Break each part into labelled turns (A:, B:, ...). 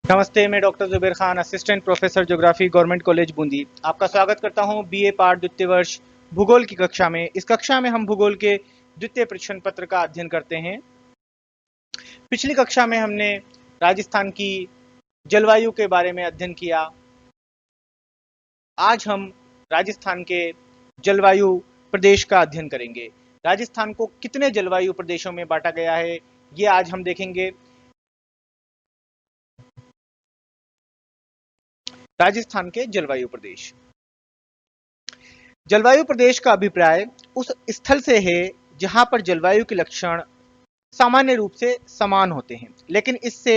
A: नमस्ते, मैं doctor Zuber Khan, assistant professor geography, government college Bundi. आपका स्वागत करता हूं बीए पार्ट द्वितीय वर्ष भूगोल की कक्षा में। इस कक्षा में हम भूगोल के द्वितीय प्रश्न पत्र का अध्ययन करते हैं। पिछली कक्षा में हमने राजस्थान की जलवायु के बारे में अध्ययन किया। आज हम राजस्थान के जलवायु प्रदेश का अध्ययन करेंगे। राजस्थान को कितने जलवायु प्रदेशों में बांटा गया है, ये आज हम देखेंगे। राजस्थान के जलवायु प्रदेश। जलवायु प्रदेश का अभिप्राय उस स्थल से है जहां पर जलवायु के लक्षण सामान्य रूप से समान होते हैं, लेकिन इससे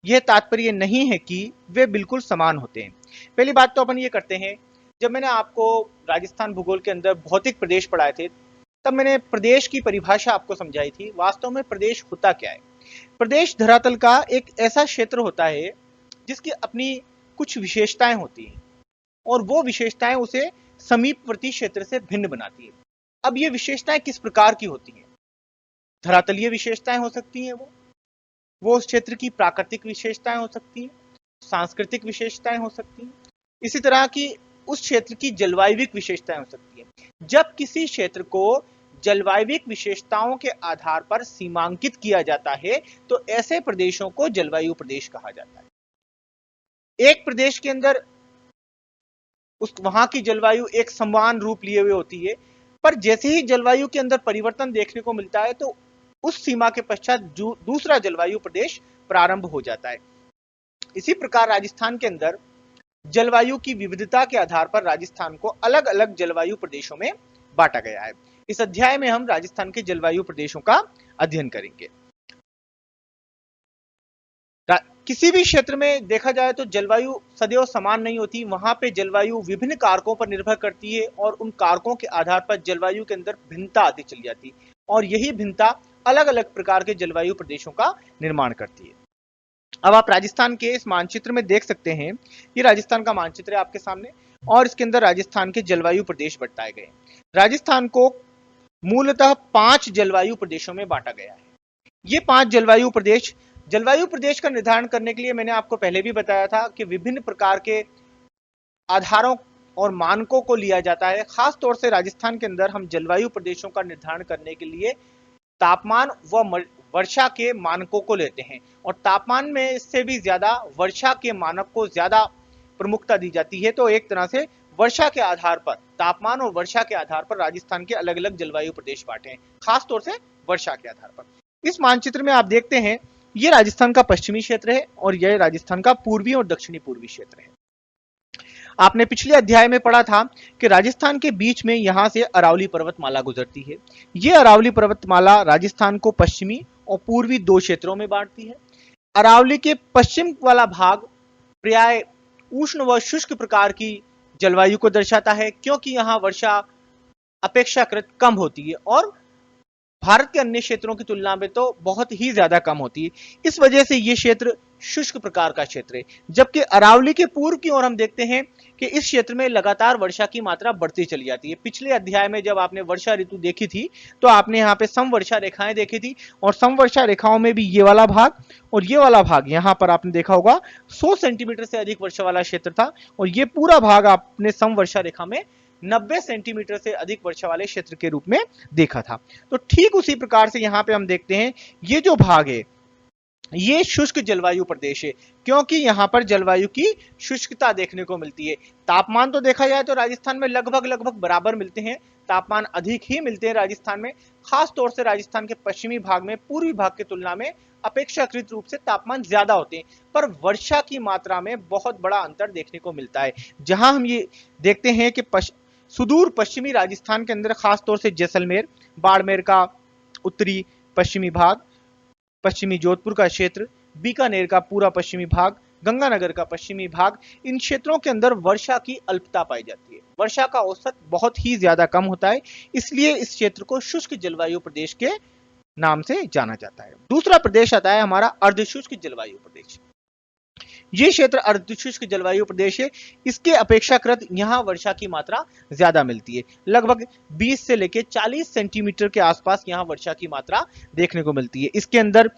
A: यह तात्पर्य नहीं है कि वे बिल्कुल समान होते हैं। पहली बात तो अपन ये करते हैं, जब मैंने आपको राजस्थान भूगोल के अंदर भौतिक प्रदेश पढ़ाए थे, तब मैंने प्रदेश की परिभाषा आपको समझाई थी। वास्तव में प्रदेश होता क्या है? प्रदेश धरातल का एक ऐसा क्षेत्र होता है जिसकी अपनी कुछ विशेषताएं होती हैं और वो विशेषताएं उसे समीपवर्ती क्षेत्र से भिन्न बनाती है। अब ये विशेषताएं किस प्रकार की होती हैं? धरातलीय विशेषताएं हो सकती हैं, वो उस क्षेत्र की प्राकृतिक विशेषताएं हो सकती हैं, सांस्कृतिक विशेषताएं हो सकती हैं, इसी तरह की उस क्षेत्र की जलवायविक विशेषताएं हो सकती हैं। जब किसी क्षेत्र को जलवायविक विशेषताओं के आधार पर सीमांकित किया जाता है तो ऐसे प्रदेशों को जलवायु प्रदेश कहा जाता है। एक प्रदेश के अंदर वहां की जलवायु एक समान रूप लिए हुए होती है, पर जैसे ही जलवायु के अंदर परिवर्तन देखने को मिलता है तो उस सीमा के पश्चात दूसरा जलवायु प्रदेश प्रारंभ हो जाता है। इसी प्रकार राजस्थान के अंदर जलवायु की विविधता के आधार पर राजस्थान को अलग अलग जलवायु प्रदेशों में बांटा गया है। इस अध्याय में हम राजस्थान के जलवायु प्रदेशों का अध्ययन करेंगे। किसी भी क्षेत्र में देखा जाए तो जलवायु सदैव समान नहीं होती। वहां पे जलवायु विभिन्न कारकों पर निर्भर करती है और उन कारकों के आधार पर जलवायु के अंदर भिन्नता आती चली जाती है और यही भिन्नता अलग अलग प्रकार के जलवायु प्रदेशों का निर्माण करती है। अब आप राजस्थान के इस मानचित्र में देख सकते हैं, ये राजस्थान का मानचित्र है आपके सामने और इसके अंदर राजस्थान के जलवायु प्रदेश बताए गए। राजस्थान को मूलतः 5 जलवायु प्रदेशों में बांटा गया है। ये 5 जलवायु प्रदेश का निर्धारण करने के लिए मैंने आपको पहले भी बताया था कि विभिन्न प्रकार के आधारों और मानकों को लिया जाता है। खास तौर से राजस्थान के अंदर हम जलवायु प्रदेशों का निर्धारण करने के लिए तापमान व वर्षा के मानकों को लेते हैं और तापमान में इससे भी ज्यादा वर्षा के मानक को ज्यादा प्रमुखता दी जाती है। तो एक तरह से वर्षा के आधार पर, तापमान और वर्षा के आधार पर राजस्थान के अलग अलग जलवायु प्रदेश बांटे हैं, खासतौर से वर्षा के आधार पर। इस मानचित्र में आप देखते हैं, ये राजस्थान का पश्चिमी क्षेत्र है और यह राजस्थान का पूर्वी और दक्षिणी पूर्वी क्षेत्र है। आपने पिछले अध्याय में पढ़ा था कि राजस्थान के बीच में यहां से अरावली पर्वतमाला गुजरती है। यह अरावली पर्वतमाला राजस्थान को पश्चिमी और पूर्वी 2 क्षेत्रों में बांटती है। अरावली के पश्चिम वाला भाग प्राय उष्ण व शुष्क प्रकार की जलवायु को दर्शाता है, क्योंकि यहां वर्षा अपेक्षाकृत कम होती है और भारत के अन्य क्षेत्रों की तुलना में तो बहुत ही ज्यादा कम होती है। इस वजह से यह क्षेत्र शुष्क प्रकार का क्षेत्र है। जबकि अरावली के पूर्व की ओर हम देखते हैं कि इस क्षेत्र में लगातार वर्षा की मात्रा बढ़ती चली जाती है। पिछले अध्याय में जब आपने वर्षा ऋतु देखी थी तो आपने यहाँ पे समवर्षा रेखाएं देखी थी और समवर्षा रेखाओं में भी ये वाला भाग और ये वाला भाग यहाँ पर आपने देखा होगा 100 सेंटीमीटर से अधिक वर्षा वाला क्षेत्र था और ये पूरा भाग आपने समवर्षा रेखा में 90 सेंटीमीटर से अधिक वर्षा वाले क्षेत्र के रूप में देखा था। तो ठीक उसी प्रकार से यहाँ पे हम देखते हैं, ये जो भाग है ये शुष्क जलवायु प्रदेश है, क्योंकि यहाँ पर जलवायु की शुष्कता देखने को मिलती है। तापमान तो देखा जाए तो राजस्थान में लगभग बराबर मिलते हैं, तापमान अधिक ही मिलते हैं राजस्थान में। खास तौर से राजस्थान के पश्चिमी भाग में पूर्वी भाग की तुलना में अपेक्षाकृत रूप से तापमान ज्यादा होते हैं, पर वर्षा की मात्रा में बहुत बड़ा अंतर देखने को मिलता है। जहां हम ये देखते हैं कि सुदूर पश्चिमी राजस्थान के अंदर खास तौर से जैसलमेर, बाड़मेर का उत्तरी पश्चिमी भाग, पश्चिमी जोधपुर का क्षेत्र, बीकानेर का पूरा पश्चिमी भाग, गंगानगर का पश्चिमी भाग, इन क्षेत्रों के अंदर वर्षा की अल्पता पाई जाती है। वर्षा का औसत बहुत ही ज्यादा कम होता है, इसलिए इस क्षेत्र को शुष्क जलवायु प्रदेश के नाम से जाना जाता है। दूसरा प्रदेश आता है हमारा अर्धशुष्क जलवायु प्रदेश। ये क्षेत्र अर्धशुष्क जलवायु प्रदेश है। इसके अपेक्षाकृत यहाँ वर्षा की मात्रा ज्यादा मिलती है। लगभग 20 से लेकर 40 सेंटीमीटर के आसपास यहाँ वर्षा की मात्रा देखने को मिलती है। इसके अंदर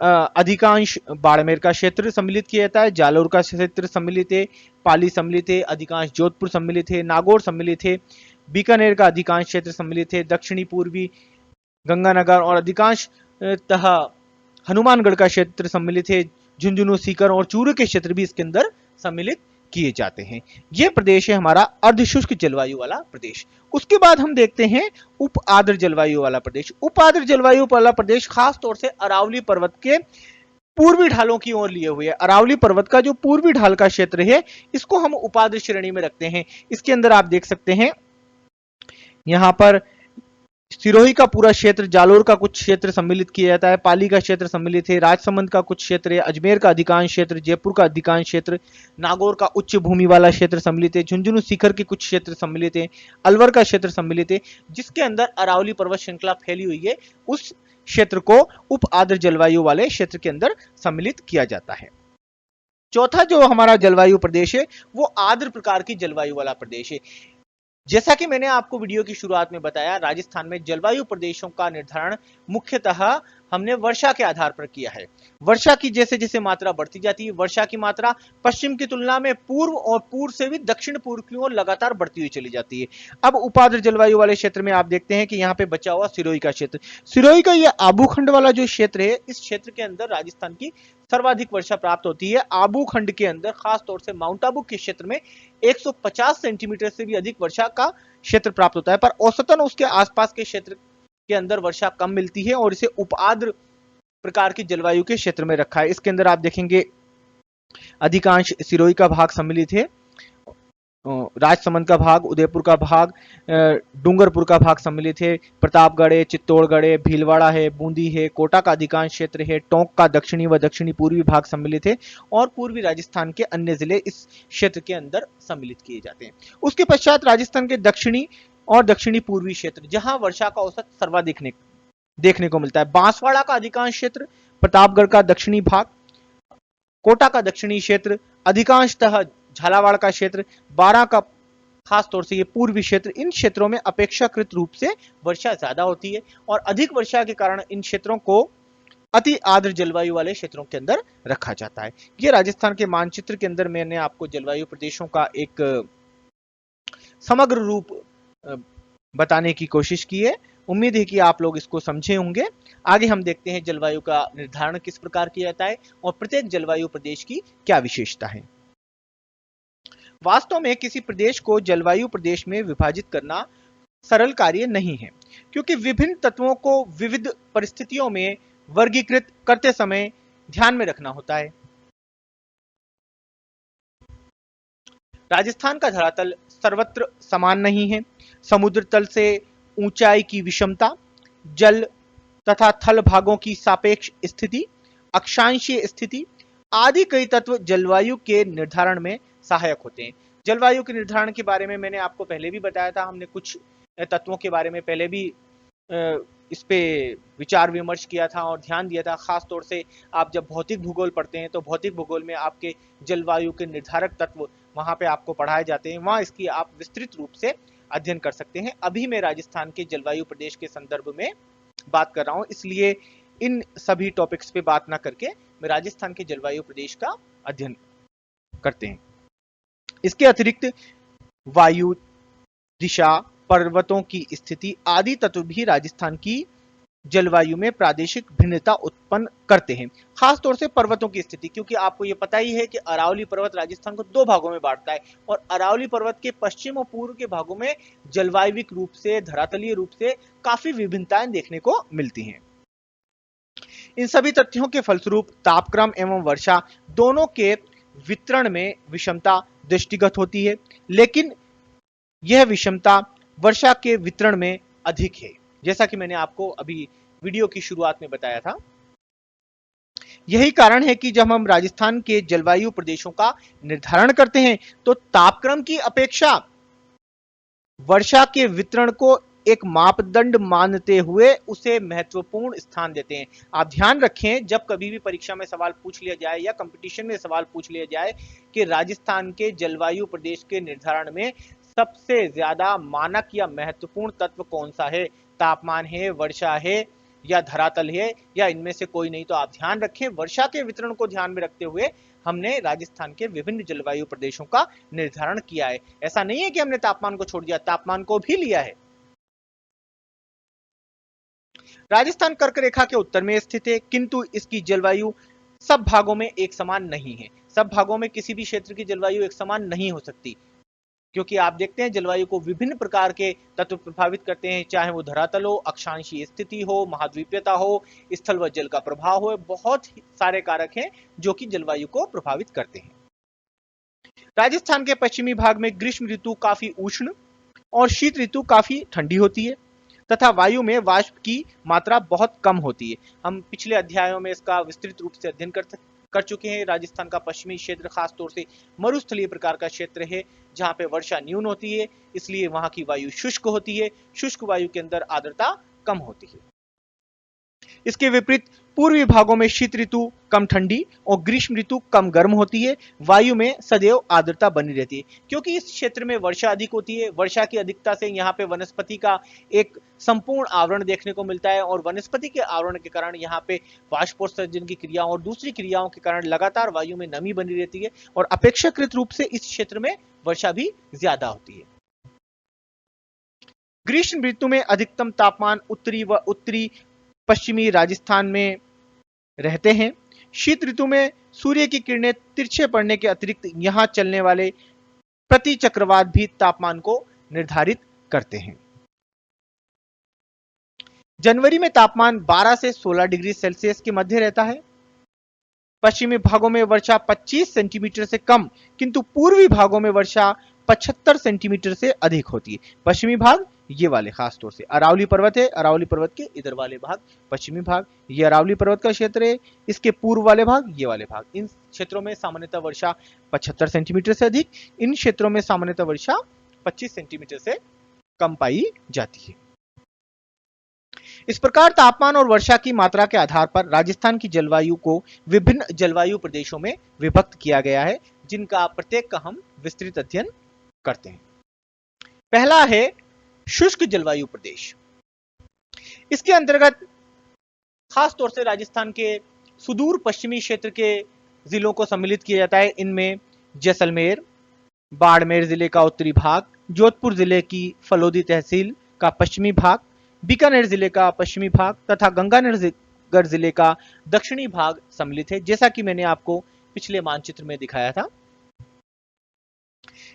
A: अधिकांश बाड़मेर का क्षेत्र सम्मिलित किया जाता है, जालोर का क्षेत्र सम्मिलित है, पाली सम्मिलित है, अधिकांश जोधपुर सम्मिलित है, नागौर सम्मिलित है, बीकानेर का अधिकांश क्षेत्र सम्मिलित है, दक्षिणी पूर्वी गंगानगर और अधिकांश तह हनुमानगढ़ का क्षेत्र सम्मिलित है, झुंझुनू, सीकर और चूरू के क्षेत्र भी इसके अंदर सम्मिलित किए जाते हैं। यह प्रदेश है हमारा अर्धशुष्क जलवायु वाला प्रदेश। उसके बाद हम देखते हैं उप आर्द्र जलवायु वाला प्रदेश। उप आर्द्र जलवायु वाला प्रदेश खास तौर से अरावली पर्वत के पूर्वी ढालों की ओर लिए हुए है। अरावली पर्वत का जो पूर्वी ढाल का क्षेत्र है इसको हम उपाद्र श्रेणी में रखते हैं। इसके अंदर आप देख सकते हैं यहां पर सिरोही का पूरा क्षेत्र, जालोर का कुछ क्षेत्र सम्मिलित किया जाता है, पाली का क्षेत्र सम्मिलित है, राजसमंद का कुछ क्षेत्र है, अजमेर का अधिकांश क्षेत्र, जयपुर का अधिकांश क्षेत्र, नागौर का उच्च भूमि वाला क्षेत्र सम्मिलित है, झुंझुनू सीकर के कुछ क्षेत्र सम्मिलित है, अलवर का क्षेत्र सम्मिलित है, जिसके अंदर अरावली पर्वत श्रृंखला फैली हुई है। उस क्षेत्र को उप आर्द्र जलवायु वाले क्षेत्र के अंदर सम्मिलित किया जाता है। चौथा जो हमारा जलवायु प्रदेश है वो आर्द्र प्रकार की जलवायु वाला प्रदेश है। जैसा कि मैंने आपको वीडियो की शुरुआत में बताया, राजस्थान में जलवायु प्रदेशों का निर्धारण मुख्यतः हमने वर्षा के आधार पर किया है। वर्षा की जैसे जैसे मात्रा बढ़ती जाती है, वर्षा की मात्रा पश्चिम की तुलना में पूर्व और पूर्व से भी दक्षिण पूर्व की ओर लगातार बढ़ती हुई चली जाती है। अब उपाद्र जलवायु वाले क्षेत्र में आप देखते हैं कि यहाँ पे बचा हुआ सिरोही का क्षेत्र, सिरोही का यह आबूखंड वाला जो क्षेत्र है, इस क्षेत्र के अंदर राजस्थान की सर्वाधिक वर्षा प्राप्त होती है। आबू खंड के अंदर खास तौर से माउंट आबू के क्षेत्र में 150 सेंटीमीटर से भी अधिक वर्षा का क्षेत्र प्राप्त होता है, पर औसतन उसके आसपास के क्षेत्र के अंदर वर्षा कम मिलती है और इसे उपाद्र प्रकार की जलवायु के क्षेत्र में रखा है। इसके अंदर आप देखेंगे अधिकांश सिरोही का भाग सम्मिलित है, राजसमंद का भाग, उदयपुर का भाग, डूंगरपुर का भाग सम्मिलित है, प्रतापगढ़ है, चित्तौड़गढ़ है, भीलवाड़ा है, बूंदी है, कोटा का अधिकांश क्षेत्र है, टोंक का दक्षिणी व दक्षिणी पूर्वी भाग सम्मिलित है और पूर्वी राजस्थान के अन्य जिले इस क्षेत्र के अंदर सम्मिलित किए जाते हैं। उसके पश्चात राजस्थान के दक्षिणी और दक्षिणी पूर्वी क्षेत्र जहां वर्षा का औसत सर्वाधिक देखने को मिलता है। बांसवाड़ा का अधिकांश क्षेत्र, प्रतापगढ़ का दक्षिणी भाग, कोटा का दक्षिणी क्षेत्र, अधिकांशतः झालावाड़ का क्षेत्र, बारां का खास तौर से ये पूर्वी क्षेत्र, इन क्षेत्रों में अपेक्षाकृत रूप से वर्षा ज्यादा होती है और अधिक वर्षा के कारण इन क्षेत्रों को अति आर्द्र जलवायु वाले क्षेत्रों के अंदर रखा जाता है। ये राजस्थान के मानचित्र के अंदर मैंने आपको जलवायु प्रदेशों का एक समग्र रूप बताने की कोशिश की है। उम्मीद है कि आप लोग इसको समझे होंगे। आगे हम देखते हैं जलवायु का निर्धारण किस प्रकार किया जाता है और प्रत्येक जलवायु प्रदेश की क्या विशेषता है। वास्तव में किसी प्रदेश को जलवायु प्रदेश में विभाजित करना सरल कार्य नहीं है, क्योंकि विभिन्न तत्वों को विविध परिस्थितियों में वर्गीकृत करते समय ध्यान में रखना होता है। राजस्थान का धरातल सर्वत्र समान नहीं है। समुद्र तल से ऊंचाई की विषमता, जल तथा थल भागों की सापेक्ष स्थिति, अक्षांशीय स्थिति आदि कई तत्व जलवायु के निर्धारण में सहायक होते हैं। जलवायु के निर्धारण के बारे में मैंने आपको पहले भी बताया था। हमने कुछ तत्वों के बारे में पहले भी इस पे विचार विमर्श किया था और ध्यान दिया था। खास तौर से आप जब भौतिक भूगोल पढ़ते हैं तो भौतिक भूगोल में आपके जलवायु के निर्धारक तत्व वहां पे आपको पढ़ाए जाते हैं, वहां इसकी आप विस्तृत रूप से अध्ययन कर सकते हैं। अभी मैं राजस्थान के जलवायु प्रदेश के संदर्भ में बात कर रहा हूं, इसलिए इन सभी टॉपिक्स पे बात ना करके मैं राजस्थान के जलवायु प्रदेश का अध्ययन करते हैं। इसके अतिरिक्त वायु, दिशा, पर्वतों की स्थिति आदि तत्व भी राजस्थान की जलवायु में प्रादेशिक भिन्नता उत्पन्न करते हैं। खास तौर से पर्वतों की स्थिति, क्योंकि आपको ये पता ही है कि अरावली पर्वत राजस्थान को दो भागों में बांटता है और अरावली पर्वत के पश्चिम और पूर्व के भागों में जलवायविक रूप से, धरातलीय रूप से काफी विभिन्नताएं देखने को मिलती हैं। इन सभी तथ्यों के फलस्वरूप तापक्रम एवं वर्षा दोनों के वितरण में विषमता दृष्टिगत होती है, लेकिन यह विषमता वर्षा के वितरण में अधिक है, जैसा कि मैंने आपको अभी वीडियो की शुरुआत में बताया था। यही कारण है कि जब हम राजस्थान के जलवायु प्रदेशों का निर्धारण करते हैं तो तापक्रम की अपेक्षा वर्षा के वितरण को एक मापदंड मानते हुए उसे महत्वपूर्ण स्थान देते हैं। आप ध्यान रखें, जब कभी भी परीक्षा में सवाल पूछ लिया जाए या कंपटीशन में सवाल पूछ लिया जाए कि राजस्थान के जलवायु प्रदेश के निर्धारण में सबसे ज्यादा मानक या महत्वपूर्ण तत्व कौन सा है, तापमान है, वर्षा है या धरातल है या इनमें से कोई नहीं। तो आप ध्यान रखें, वर्षा के वितरण को ध्यान में रखते हुए हमने राजस्थान के विभिन्न जलवायु प्रदेशों का निर्धारण किया है। ऐसा नहीं है कि हमने तापमान को छोड़ दिया, तापमान को भी लिया है। राजस्थान कर्क रेखा के उत्तर में स्थित है, किंतु इसकी जलवायु सब भागों में एक समान नहीं है। सब भागों में किसी भी क्षेत्र की जलवायु एक समान नहीं हो सकती, क्योंकि आप देखते हैं जलवायु को विभिन्न प्रकार के तत्व प्रभावित करते हैं, चाहे वो धरातल हो, अक्षांशीय स्थिति हो, महाद्वीपीयता हो, स्थल व जल का प्रभाव हो, बहुत सारे कारक हैं जो कि जलवायु को प्रभावित करते हैं। राजस्थान के पश्चिमी भाग में ग्रीष्म ऋतु काफी उष्ण और शीत ऋतु काफी ठंडी होती है तथा वायु में वाष्प की मात्रा बहुत कम होती है। हम पिछले अध्यायों में इसका विस्तृत रूप से अध्ययन कर चुके हैं। राजस्थान का पश्चिमी क्षेत्र खास तौर से मरुस्थलीय प्रकार का क्षेत्र है, जहां पे वर्षा न्यून होती है, इसलिए वहां की वायु शुष्क होती है। शुष्क वायु के अंदर आर्द्रता कम होती है। इसके विपरीत पूर्वी भागों में शीत ऋतु कम ठंडी और ग्रीष्म ऋतु कम गर्म होती है। वायु में सदैव आर्द्रता बनी रहती है, क्योंकि इस क्षेत्र में वर्षा अधिक होती है। वर्षा की अधिकता से यहाँ पे वनस्पति का एक संपूर्ण आवरण देखने को मिलता है और वनस्पति के आवरण के कारण यहाँ पे वाष्पोत्सर्जन की क्रियाओं और दूसरी क्रियाओं के कारण लगातार वायु में नमी बनी रहती है और अपेक्षाकृत रूप से इस क्षेत्र में वर्षा भी ज्यादा होती है। ग्रीष्म ऋतु में अधिकतम तापमान उत्तरी व उत्तरी पश्चिमी राजस्थान में रहते हैं। शीत ऋतु में सूर्य की किरणें तिरछे पड़ने के अतिरिक्त यहां चलने वाले प्रति चक्रवात भी तापमान को निर्धारित करते हैं। जनवरी में तापमान 12 से 16 डिग्री सेल्सियस के मध्य रहता है। पश्चिमी भागों में वर्षा 25 सेंटीमीटर से कम, किंतु पूर्वी भागों में वर्षा 75 सेंटीमीटर से अधिक होती है। पश्चिमी भाग ये वाले खास तौर से अरावली पर्वत है, अरावली पर्वत के इधर वाले भाग पश्चिमी भाग, ये अरावली पर्वत का क्षेत्र है। इसके पूर्व वाले भाग ये वाले भाग, इन क्षेत्रों में सामान्यतः वर्षा 75 सेंटीमीटर से अधिक, इन क्षेत्रों में सामान्यतः वर्षा 25 सेंटीमीटर से कम पाई जाती है। इस प्रकार तापमान और वर्षा की मात्रा के आधार पर राजस्थान की जलवायु को विभिन्न जलवायु प्रदेशों में विभक्त किया गया है, जिनका प्रत्येक का हम विस्तृत अध्ययन करते हैं। पहला है शुष्क जलवायु प्रदेश। इसके अंतर्गत खास तौर से राजस्थान के सुदूर पश्चिमी क्षेत्र के जिलों को सम्मिलित किया जाता है। इनमें जैसलमेर, बाड़मेर जिले का उत्तरी भाग, जोधपुर जिले की फलोदी तहसील का पश्चिमी भाग, बीकानेर जिले का पश्चिमी भाग तथा गंगानगर जिले का दक्षिणी भाग सम्मिलित है, जैसा कि मैंने आपको पिछले मानचित्र में दिखाया था।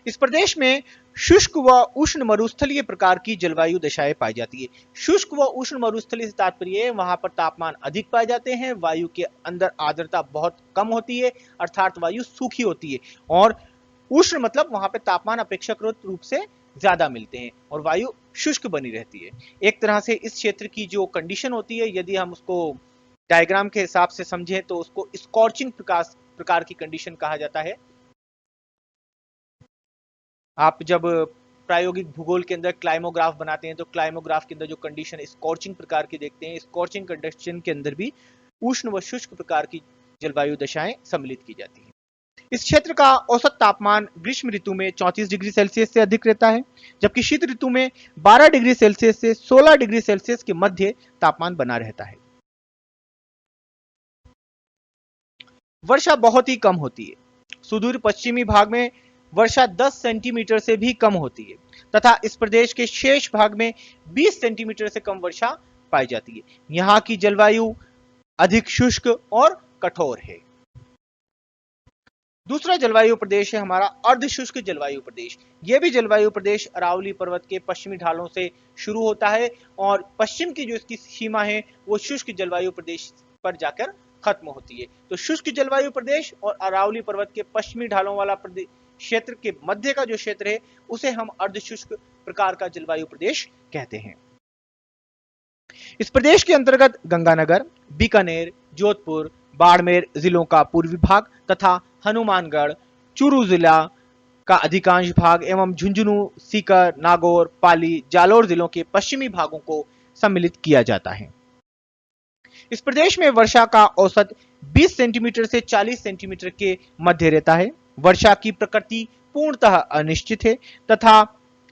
A: इस प्रदेश में शुष्क व उष्ण मरुस्थलीय प्रकार की जलवायु दशाएं पाई जाती है। शुष्क व उष्ण मरुस्थलीय से तात्पर्य है वहां पर तापमान अधिक पाए जाते हैं, वायु के अंदर आर्द्रता बहुत कम होती है, अर्थात वायु सूखी होती है, और उष्ण मतलब वहां पे तापमान अपेक्षाकृत रूप से ज्यादा मिलते हैं और वायु शुष्क बनी रहती है। एक तरह से इस क्षेत्र की जो कंडीशन होती है, यदि हम उसको डायग्राम के हिसाब से समझें तो उसको स्कॉर्चिंग प्रकार की कंडीशन कहा जाता है। आप जब प्रायोगिक भूगोल के अंदर क्लाइमोग्राफ बनाते हैं तो क्लाइमोग्राफ के अंदर जो कंडीशन स्कॉर्चिंग प्रकार की देखते हैं, स्कॉर्चिंग कंडीशन के अंदर भी उष्ण व शुष्क प्रकार की जलवायु दशाएं सम्मिलित की जाती है। इस क्षेत्र का औसत तापमान ग्रीष्म ऋतु में 34 डिग्री सेल्सियस से अधिक रहता है, जबकि शीत ऋतु में 12 डिग्री सेल्सियस से 16 डिग्री सेल्सियस के मध्य तापमान बना रहता है। वर्षा बहुत ही कम होती है। सुदूर पश्चिमी भाग में वर्षा 10 सेंटीमीटर से भी कम होती है तथा इस प्रदेश के शेष भाग में 20 सेंटीमीटर से कम वर्षा पाई जाती है। यहाँ की जलवायु अधिक शुष्क और कठोर है। दूसरा जलवायु प्रदेश है हमारा अर्धशुष्क जलवायु प्रदेश। यह भी जलवायु प्रदेश अरावली पर्वत के पश्चिमी ढालों से शुरू होता है और पश्चिम की जो इसकी सीमा है वो शुष्क जलवायु प्रदेश पर जाकर खत्म होती है। तो शुष्क जलवायु प्रदेश और अरावली पर्वत के पश्चिमी ढालों वाला क्षेत्र के मध्य का जो क्षेत्र है उसे हम अर्धशुष्क प्रकार का जलवायु प्रदेश कहते हैं। इस प्रदेश के अंतर्गत गंगानगर, बीकानेर, जोधपुर, बाड़मेर जिलों का पूर्वी भाग तथा हनुमानगढ़, चूरू जिला का अधिकांश भाग एवं झुंझुनू, सीकर, नागौर, पाली, जालोर जिलों के पश्चिमी भागों को सम्मिलित किया जाता है। इस प्रदेश में वर्षा का औसत 20 सेंटीमीटर से 40 सेंटीमीटर के मध्य रहता है। वर्षा की प्रकृति पूर्णतः अनिश्चित है तथा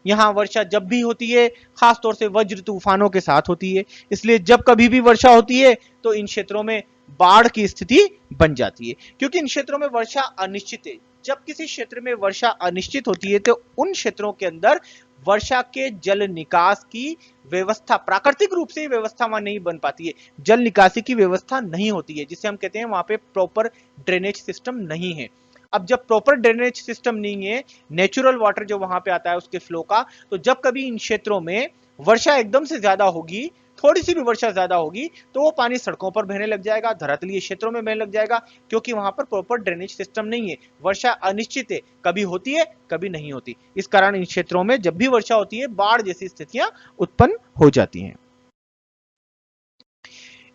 A: यहाँ वर्षा जब भी होती है खासतौर से वज्र तूफानों के साथ होती है, इसलिए जब कभी भी वर्षा होती है तो इन क्षेत्रों में बाढ़ की स्थिति बन जाती है, क्योंकि इन क्षेत्रों में वर्षा अनिश्चित है। जब किसी क्षेत्र में वर्षा अनिश्चित होती है तो उन क्षेत्रों के अंदर वर्षा के जल निकास की व्यवस्था, प्राकृतिक रूप से व्यवस्था वहां नहीं बन पाती है, जल निकासी की व्यवस्था नहीं होती है, जिसे हम कहते हैं वहां पे प्रॉपर ड्रेनेज सिस्टम नहीं है। अब जब प्रॉपर ड्रेनेज सिस्टम नहीं है, नेचुरल वाटर जो वहां पे आता है उसके फ्लो का, तो जब कभी इन क्षेत्रों में वर्षा एकदम से ज्यादा होगी, थोड़ी सी भी वर्षा ज्यादा होगी, तो वो पानी सड़कों पर बहने लग जाएगा, धरातलीय क्षेत्रों में बहने लग जाएगा, क्योंकि वहां पर प्रॉपर ड्रेनेज सिस्टम नहीं है। वर्षा अनिश्चित है, कभी होती है कभी नहीं होती, इस कारण इन क्षेत्रों में जब भी वर्षा होती है बाढ़ जैसी स्थितियां उत्पन्न हो जाती हैं।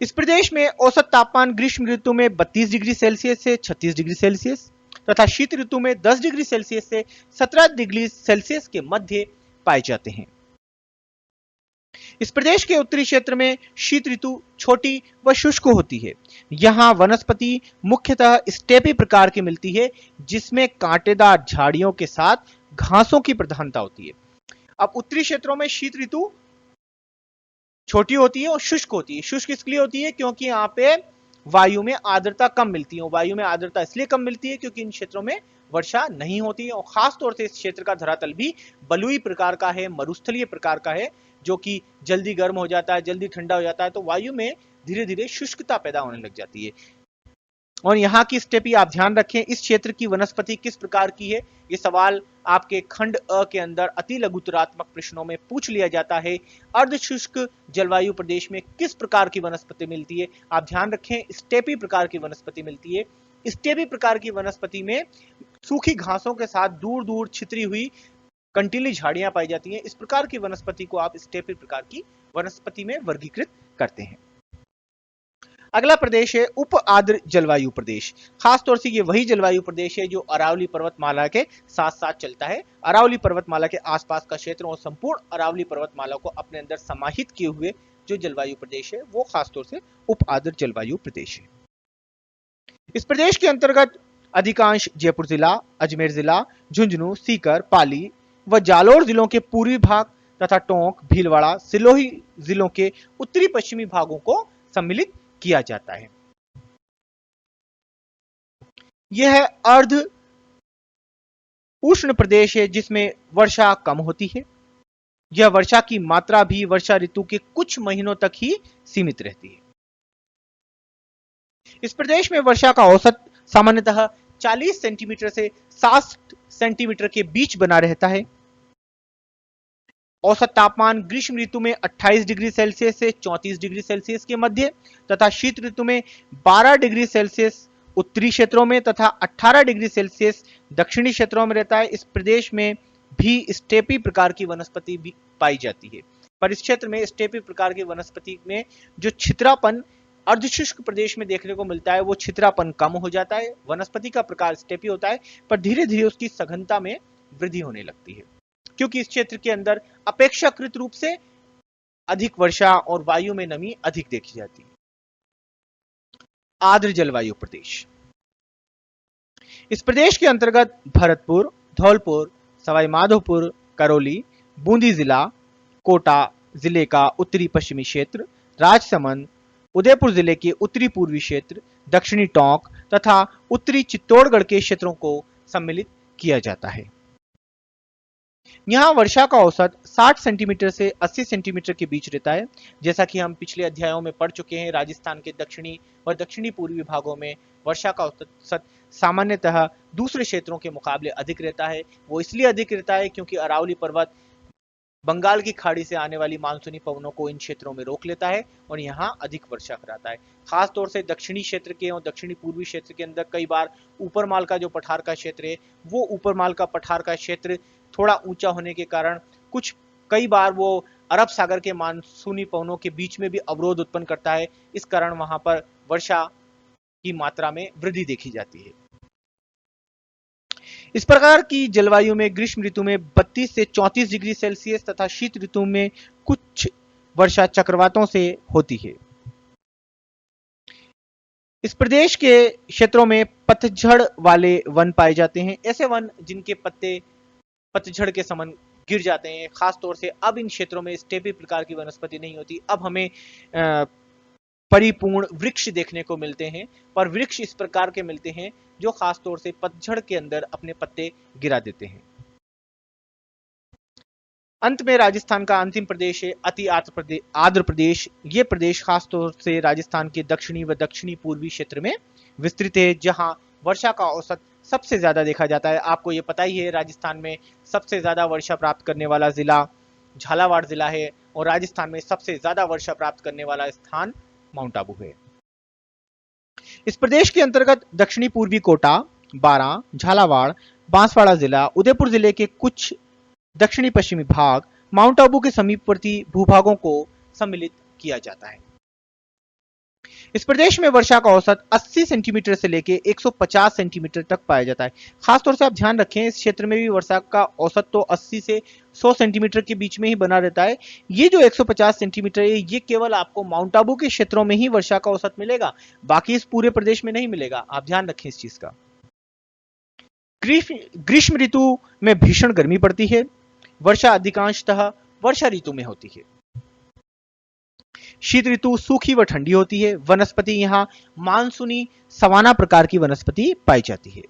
A: इस प्रदेश में औसत तापमान ग्रीष्म ऋतु में 32 डिग्री सेल्सियस से 36 डिग्री सेल्सियस तथा शीत ऋतु में 10 डिग्री सेल्सियस से 17 डिग्री सेल्सियस के मध्य पाए जाते हैं। इस प्रदेश के उत्तरी क्षेत्र में शीत ऋतु छोटी व शुष्क होती है। यहाँ वनस्पति मुख्यतः स्टेपी प्रकार की मिलती है, जिसमें कांटेदार झाड़ियों के साथ घासों की प्रधानता होती है। अब उत्तरी क्षेत्रों में शीत ऋतु छोटी होती है और शुष्क होती है। शुष्क इसलिए होती है क्योंकि यहाँ पे वायु में आर्द्रता कम मिलती है। वायु में आर्द्रता इसलिए कम मिलती है क्योंकि इन क्षेत्रों में वर्षा नहीं होती है, और खास तौर से इस क्षेत्र का धरातल भी बलुई प्रकार का है, मरुस्थलीय प्रकार का है, जो कि जल्दी गर्म हो जाता है, जल्दी ठंडा हो जाता है, तो वायु में धीरे धीरे शुष्कता पैदा होने लग जाती है। और यहाँ की स्टेपी आप ध्यान रखें, इस क्षेत्र की वनस्पति किस प्रकार की है, ये सवाल आपके खंड अ के अंदर अति लघुतरात्मक प्रश्नों में पूछ लिया जाता है। अर्ध शुष्क जलवायु प्रदेश में किस प्रकार की वनस्पति मिलती है, आप ध्यान रखें स्टेपी प्रकार की वनस्पति मिलती है। स्टेपी प्रकार की वनस्पति में सूखी घासों के साथ दूर दूर छितरी हुई कंटीली झाड़ियां पाई जाती हैं। इस प्रकार की वनस्पति को आप स्टेपी प्रकार की वनस्पति में वर्गीकृत करते हैं। अगला प्रदेश है उप आर्द्र जलवायु प्रदेश। खासतौर से ये वही जलवायु प्रदेश है जो अरावली पर्वतमाला के साथ साथ चलता है। अरावली पर्वतमाला के आसपास का क्षेत्र और संपूर्ण अरावली पर्वतमाला को अपने अंदर समाहित किए हुए जो जलवायु प्रदेश है वो खासतौर से उप आर्द्र जलवायु प्रदेश है। इस प्रदेश के अंतर्गत अधिकांश जयपुर जिला, अजमेर जिला, झुंझुनू, सीकर, पाली व जालोर जिलों के पूर्वी भाग तथा टोंक, भीलवाड़ा, सिरोही जिलों के उत्तरी पश्चिमी भागों को सम्मिलित किया जाता है। यह अर्ध उष्ण प्रदेश है जिसमें वर्षा कम होती है। यह वर्षा की मात्रा भी वर्षा ऋतु के कुछ महीनों तक ही सीमित रहती है। इस प्रदेश में वर्षा का औसत सामान्यतः 40 सेंटीमीटर से 60 सेंटीमीटर के बीच बना रहता है। औसत तापमान ग्रीष्म ऋतु में 28 डिग्री सेल्सियस से 34 डिग्री सेल्सियस के मध्य तथा शीत ऋतु में 12 डिग्री सेल्सियस उत्तरी क्षेत्रों में तथा 18 डिग्री सेल्सियस दक्षिणी क्षेत्रों में रहता है। इस प्रदेश में भी स्टेपी प्रकार की वनस्पति भी पाई जाती है, पर इस क्षेत्र में स्टेपी प्रकार की वनस्पति में जो छितरापन अर्धशुष्क प्रदेश में देखने को मिलता है वो छितरापन कम हो जाता है। वनस्पति का प्रकार स्टेपी होता है, पर धीरे धीरे उसकी सघनता में वृद्धि होने लगती है, क्योंकि इस क्षेत्र के अंदर अपेक्षाकृत रूप से अधिक वर्षा और वायु में नमी अधिक देखी जाती है। आर्द्र जलवायु प्रदेश। इस प्रदेश के अंतर्गत भरतपुर, धौलपुर, सवाई माधोपुर, करौली, बूंदी जिला, कोटा जिले का उत्तरी पश्चिमी क्षेत्र, राजसमंद, उदयपुर जिले के उत्तरी पूर्वी क्षेत्र, दक्षिणी टोंक तथा उत्तरी चित्तौड़गढ़ के क्षेत्रों को सम्मिलित किया जाता है। यहाँ वर्षा का औसत 60 सेंटीमीटर से 80 सेंटीमीटर के बीच रहता है। जैसा कि हम पिछले अध्यायों में पढ़ चुके हैं, राजस्थान के दक्षिणी व दक्षिणी पूर्वी भागों में वर्षा का औसत सामान्यतः दूसरे क्षेत्रों के मुकाबले अधिक रहता है। वो इसलिए अधिक रहता है क्योंकि अरावली पर्वत बंगाल की खाड़ी से आने वाली मानसूनी पवनों को इन क्षेत्रों में रोक लेता है और यहाँ अधिक वर्षा कराता है। खास तौर से दक्षिणी क्षेत्र के और दक्षिणी पूर्वी क्षेत्र के अंदर कई बार ऊपरमाल का जो पठार का क्षेत्र है, वो ऊपरमाल का पठार का क्षेत्र थोड़ा ऊंचा होने के कारण कई बार वो अरब सागर के मानसूनी पवनों के बीच में भी अवरोध उत्पन्न करता है। इस कारण वहां पर वर्षा की मात्रा में वृद्धि देखी जाती है। इस प्रकार की जलवायु में ग्रीष्म ऋतु में 32 से 34 डिग्री सेल्सियस तथा शीत ऋतु में कुछ वर्षा चक्रवातों से होती है। इस प्रदेश के क्षेत्रों में पतझड़ वाले वन पाए जाते हैं। ऐसे वन जिनके पत्ते पतझड़ के गिर जाते हैं। खास तौर से अब इन क्षेत्रों में स्टेपी प्रकार की वनस्पति नहीं होती, अब हमें परिपूर्ण वृक्ष देखने को मिलते हैं। पर वृक्ष इस प्रकार के मिलते हैं जो खास तौर से पतझड़ के अंदर अपने पत्ते गिरा देते हैं। अंत में राजस्थान का अंतिम प्रदेश है अति आर्द्र प्रदेश। ये प्रदेश खास तौर से राजस्थान के दक्षिणी व दक्षिणी पूर्वी क्षेत्र में विस्तृत है, जहां वर्षा का औसत सबसे ज्यादा देखा जाता है। आपको ये पता ही है, राजस्थान में सबसे ज्यादा वर्षा प्राप्त करने वाला जिला झालावाड़ जिला है और राजस्थान में सबसे ज्यादा वर्षा प्राप्त करने वाला स्थान माउंट आबू है। इस प्रदेश के अंतर्गत दक्षिणी पूर्वी कोटा, बारां, झालावाड़, बांसवाड़ा जिला, उदयपुर जिले के कुछ दक्षिणी पश्चिमी भाग, माउंट आबू के समीपवर्ती भूभागों को सम्मिलित किया जाता है। इस प्रदेश में वर्षा का औसत 80 सेंटीमीटर से लेकर 150 सेंटीमीटर तक पाया जाता है। खासतौर से आप ध्यान रखें, इस क्षेत्र में भी वर्षा का औसत तो 80 से 100 सेंटीमीटर के बीच में ही बना रहता है। ये जो 150 सेंटीमीटर है, ये केवल आपको माउंट आबू के क्षेत्रों में ही वर्षा का औसत मिलेगा, बाकी इस पूरे प्रदेश में नहीं मिलेगा। आप ध्यान रखें इस चीज का। ग्रीष्म ऋतु में भीषण गर्मी पड़ती है। वर्षा अधिकांशतः वर्षा ऋतु में होती है। शीत ऋतु सूखी व ठंडी होती है। वनस्पति यहाँ मानसूनी सवाना प्रकार की वनस्पति पाई जाती है।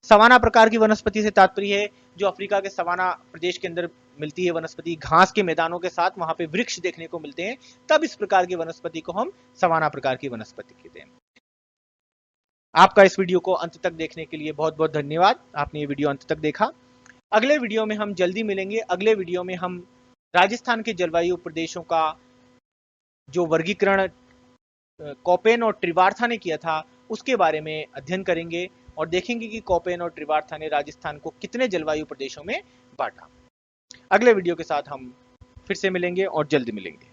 A: सवाना प्रकार की वनस्पति से तात्पर्य है जो अफ्रीका के सवाना प्रदेश के अंदर मिलती है वनस्पति, घास के मैदानों के साथ वहां पे वृक्ष देखने को मिलते हैं, तब इस प्रकार की वनस्पति को हम सवाना प्रकार की वनस्पति कहते हैं। आपका इस वीडियो को अंत तक देखने के लिए बहुत बहुत धन्यवाद। आपने ये वीडियो अंत तक देखा। अगले वीडियो में हम जल्दी मिलेंगे। अगले वीडियो में हम राजस्थान के जलवायु प्रदेशों का जो वर्गीकरण कॉपेन और ट्रिवार्था ने किया था उसके बारे में अध्ययन करेंगे और देखेंगे कि कॉपेन और ट्रिवार्था ने राजस्थान को कितने जलवायु प्रदेशों में बांटा। अगले वीडियो के साथ हम फिर से मिलेंगे और जल्दी मिलेंगे।